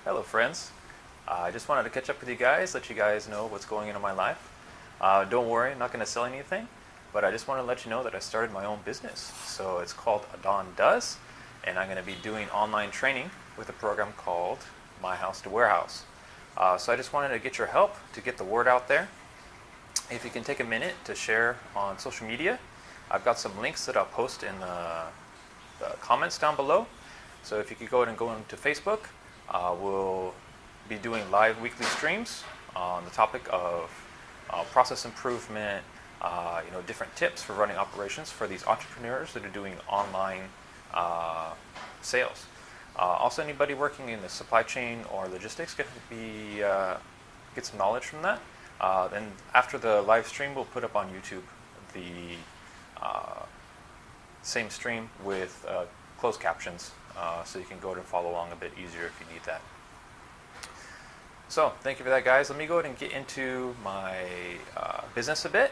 Hello, friends. I just wanted to catch up with you guys, let you guys know what's going on in my life. Don't worry, I'm not going to sell anything, but I just want to let you know that I started my own business. So it's called Adon Does, and I'm going to be doing online training with a program called My House to Warehouse. So I just wanted to get your help to get the word out there. If you can take a minute to share on social media, I've got some links that I'll post in the comments down below. So if you could go ahead and go into Facebook, we'll be doing live weekly streams on the topic of process improvement, different tips for running operations for these entrepreneurs that are doing online sales. Also, anybody working in the supply chain or logistics get some knowledge from that. Then after the live stream, we'll put up on YouTube the same stream with closed captions, so you can go ahead and follow along a bit easier if you need that. So thank you for that, guys. Let me go ahead and get into my business a bit.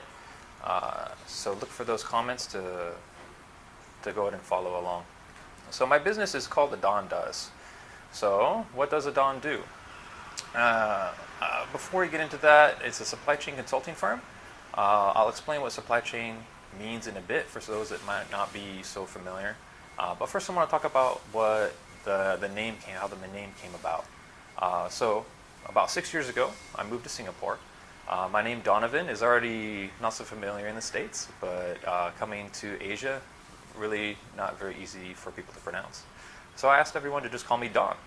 So look for those comments to go ahead and follow along. So my business is called Adon Does. So what does Adon do? Before we get into that, it's a supply chain consulting firm. I'll explain what supply chain means in a bit for those that might not be so familiar. But first I want to talk about what how the name came about. So about 6 years ago, I moved to Singapore. My name Donovan is already not so familiar in the States, but coming to Asia, really not very easy for people to pronounce. So I asked everyone to just call me Don.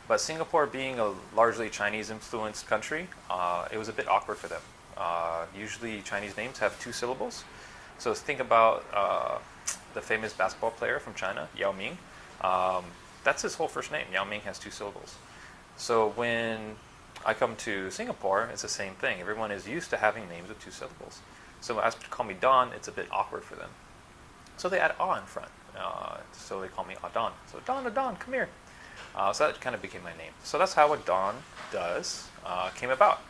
But Singapore being a largely Chinese-influenced country, it was a bit awkward for them. Usually Chinese names have 2 syllables. So think about the famous basketball player from China, Yao Ming. That's his whole first name. Yao Ming has 2 syllables. So when I come to Singapore, it's the same thing. Everyone is used to having names with 2 syllables. So when I ask them to call me Don, it's a bit awkward for them. So they add "ah" in front. So they call me Adon. So Adon, come here. So that kind of became my name. So that's how Adon Does came about.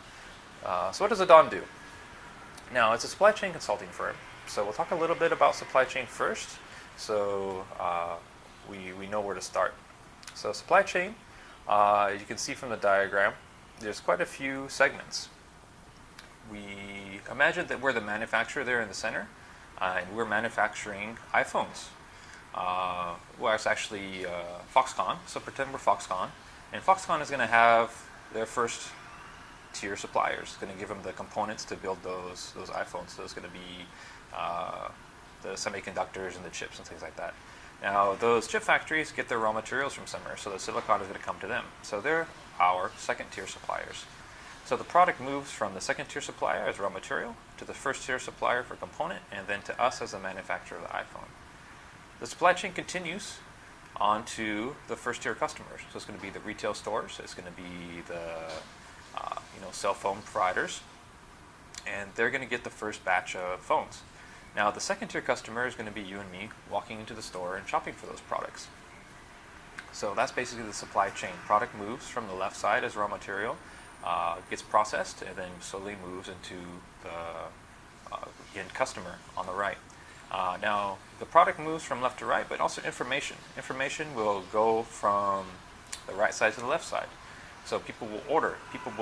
So what does Adon do? Now, it's a supply chain consulting firm. So we'll talk a little bit about supply chain first, so we know where to start. So supply chain, you can see from the diagram, there's quite a few segments. We imagine that we're the manufacturer there in the center, and we're manufacturing iPhones. Well, it's actually Foxconn, so pretend we're Foxconn. And Foxconn is going to have their first tier suppliers, going to give them the components to build those iPhones. So it's going to be the semiconductors and the chips and things like that. Now, those chip factories get their raw materials from somewhere, so the silicon is going to come to them. So they're our second-tier suppliers. So the product moves from the second-tier supplier as raw material to the first-tier supplier for component, and then to us as the manufacturer of the iPhone. The supply chain continues on to the first-tier customers. So it's going to be the retail stores, it's going to be the cell phone providers, and they're going to get the first batch of phones. Now, the second-tier customer is going to be you and me walking into the store and shopping for those products. So that's basically the supply chain. Product moves from the left side as raw material, gets processed, and then slowly moves into the end customer on the right. Now, the product moves from left to right, but also information. Information will go from the right side to the left side. So people will order. People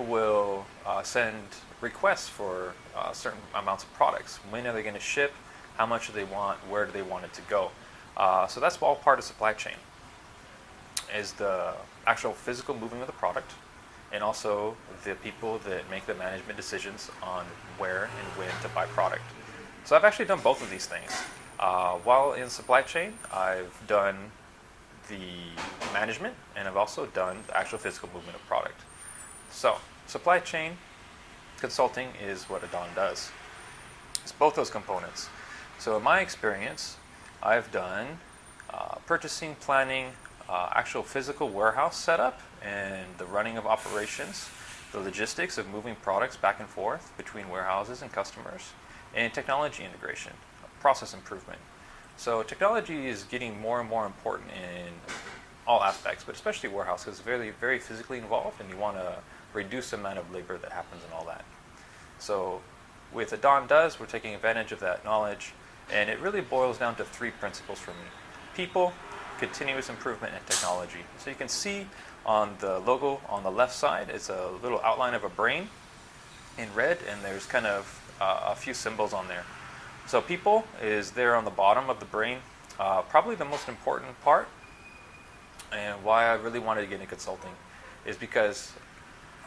will send requests for certain amounts of products. When are they going to ship? How much do they want? Where do they want it to go? So that's all part of supply chain, is the actual physical moving of the product, and also the people that make the management decisions on where and when to buy product. So I've actually done both of these things. While in supply chain, I've done the management, and I've also done the actual physical movement of product. So supply chain consulting is what Adon does. It's both those components. So in my experience, I've done purchasing, planning, actual physical warehouse setup, and the running of operations, the logistics of moving products back and forth between warehouses and customers, and technology integration, process improvement. So technology is getting more and more important in all aspects, but especially warehouse, because it's very, very physically involved, and you want to reduce the amount of labor that happens and all that. So with Adon Does, we're taking advantage of that knowledge, and it really boils down to 3 principles for me: people, continuous improvement and technology. So you can see on the logo on the left side, it's a little outline of a brain in red, and there's kind of a few symbols on there. So people is there on the bottom of the brain, probably the most important part, and why I really wanted to get into consulting is because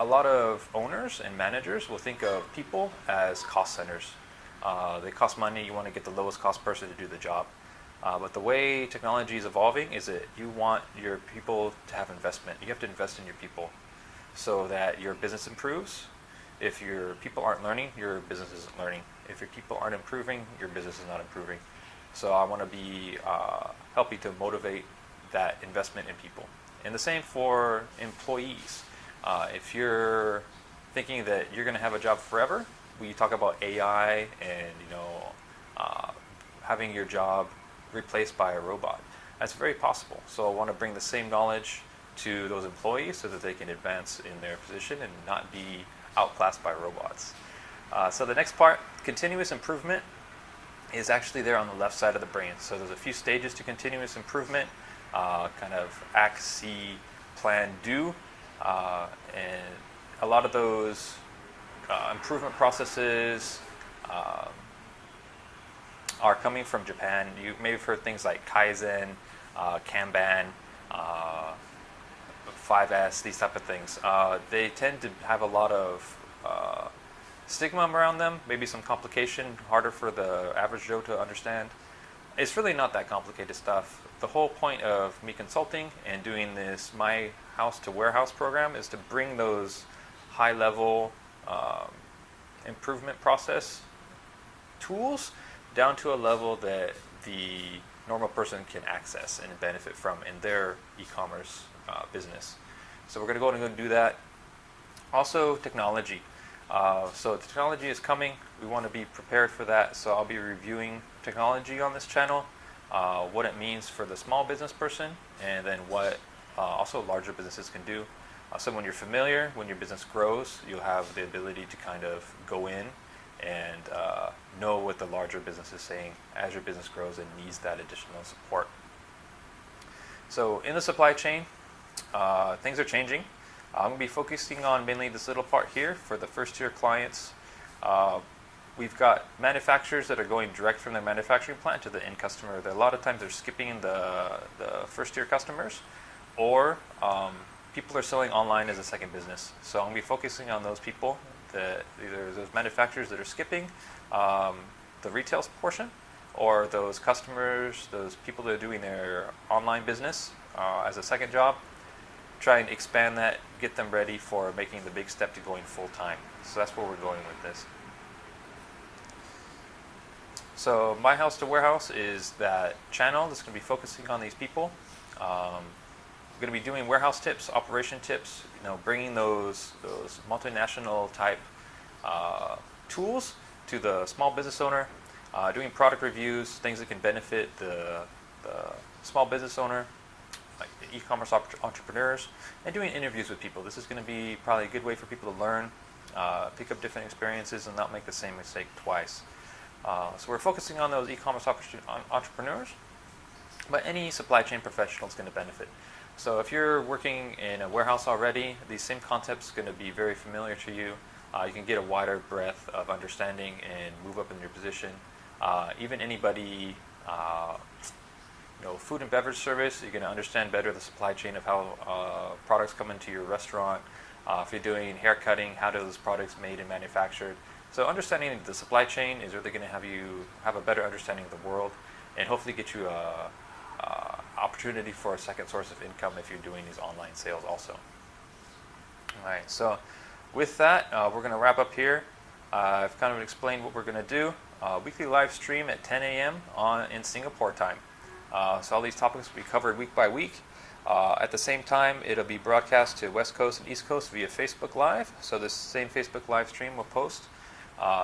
a lot of owners and managers will think of people as cost centers. They cost money, you want to get the lowest cost person to do the job. But the way technology is evolving is that you want your people to have investment. You have to invest in your people so that your business improves. If your people aren't learning, your business isn't learning. If your people aren't improving, your business is not improving. So I want to be helping to motivate that investment in people. And the same for employees. If you're thinking that you're going to have a job forever, we talk about AI and having your job replaced by a robot. That's very possible. So I want to bring the same knowledge to those employees so that they can advance in their position and not be outclassed by robots. So the next part, continuous improvement, is actually there on the left side of the brain. So there's a few stages to continuous improvement, kind of act, see, plan, do. And a lot of those improvement processes are coming from Japan. You may have heard things like Kaizen, Kanban, 5S, these type of things. They tend to have a lot of stigma around them, maybe some complication, harder for the average Joe to understand. It's really not that complicated stuff. The whole point of me consulting and doing this My House to Warehouse program is to bring those high-level improvement process tools down to a level that the normal person can access and benefit from in their e-commerce business. So we're going to go and do that. Also, technology. So technology is coming. We want to be prepared for that. So I'll be reviewing technology on this channel, what it means for the small business person, and then what also larger businesses can do. So when you're familiar, when your business grows, you'll have the ability to kind of go in and know what the larger business is saying as your business grows and needs that additional support. So in the supply chain, things are changing. I'm going to be focusing on mainly this little part here for the first tier clients. We've got manufacturers that are going direct from their manufacturing plant to the end customer. A lot of times they're skipping the first tier customers, or people are selling online as a second business. So I'm going to be focusing on those people, that either those manufacturers that are skipping the retail portion, or those customers, those people that are doing their online business as a second job. Try and expand that, get them ready for making the big step to going full time. So that's where we're going with this. So My House to Warehouse is that channel that's going to be focusing on these people. We're going to be doing warehouse tips, operation tips, bringing those multinational type tools to the small business owner, doing product reviews, things that can benefit the small business owner, like the e-commerce entrepreneurs, and doing interviews with people. This is going to be probably a good way for people to learn, pick up different experiences, and not make the same mistake twice. So we're focusing on those e-commerce entrepreneurs, but any supply chain professional is going to benefit. So if you're working in a warehouse already, these same concepts are going to be very familiar to you. You can get a wider breadth of understanding and move up in your position. Even anybody, food and beverage service, you're going to understand better the supply chain of how products come into your restaurant. If you're doing hair cutting, how do those products made and manufactured? So understanding the supply chain is really going to have you have a better understanding of the world, and hopefully get you a opportunity for a second source of income if you're doing these online sales also. All right, so with that, we're going to wrap up here. I've kind of explained what we're going to do. Weekly live stream at 10 a.m. in Singapore time. So all these topics will be covered week by week. At the same time, it'll be broadcast to West Coast and East Coast via Facebook Live. So this same Facebook live stream will post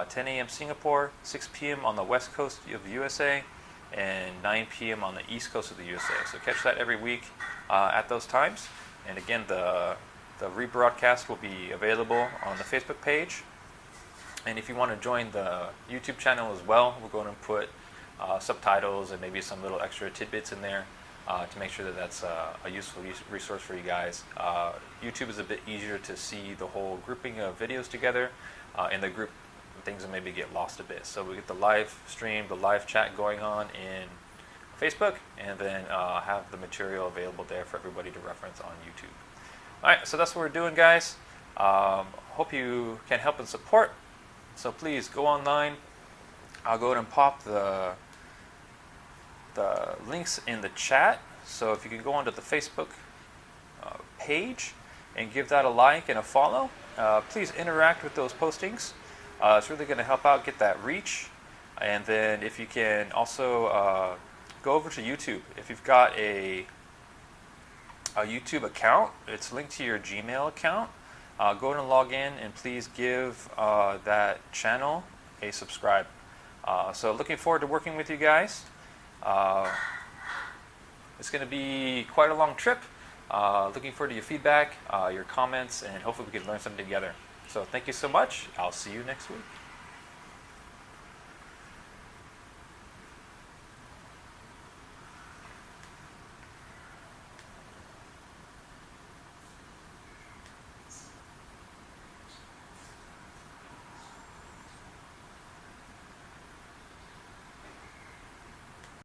10 a.m. Singapore, 6 p.m. on the West Coast of the USA, and 9 p.m. on the East Coast of the USA. So catch that every week at those times. And again, the rebroadcast will be available on the Facebook page. And if you want to join the YouTube channel as well, we're going to put subtitles and maybe some little extra tidbits in there. to make sure that that's a useful resource for you guys. YouTube is a bit easier to see the whole grouping of videos together. In the group, things will maybe get lost a bit. So we get the live stream, the live chat going on in Facebook, and then have the material available there for everybody to reference on YouTube. All right, so that's what we're doing, guys. Hope you can help and support. So please go online. I'll go ahead and pop the links in the chat. So if you can go onto the Facebook page and give that a like and a follow, please interact with those postings. It's really going to help out get that reach. And then if you can also go over to YouTube. If you've got a YouTube account, it's linked to your Gmail account. Go ahead and log in and please give that channel a subscribe. So looking forward to working with you guys. It's going to be quite a long trip. Looking forward to your feedback, your comments, and hopefully we can learn something together. So thank you so much. I'll see you next week.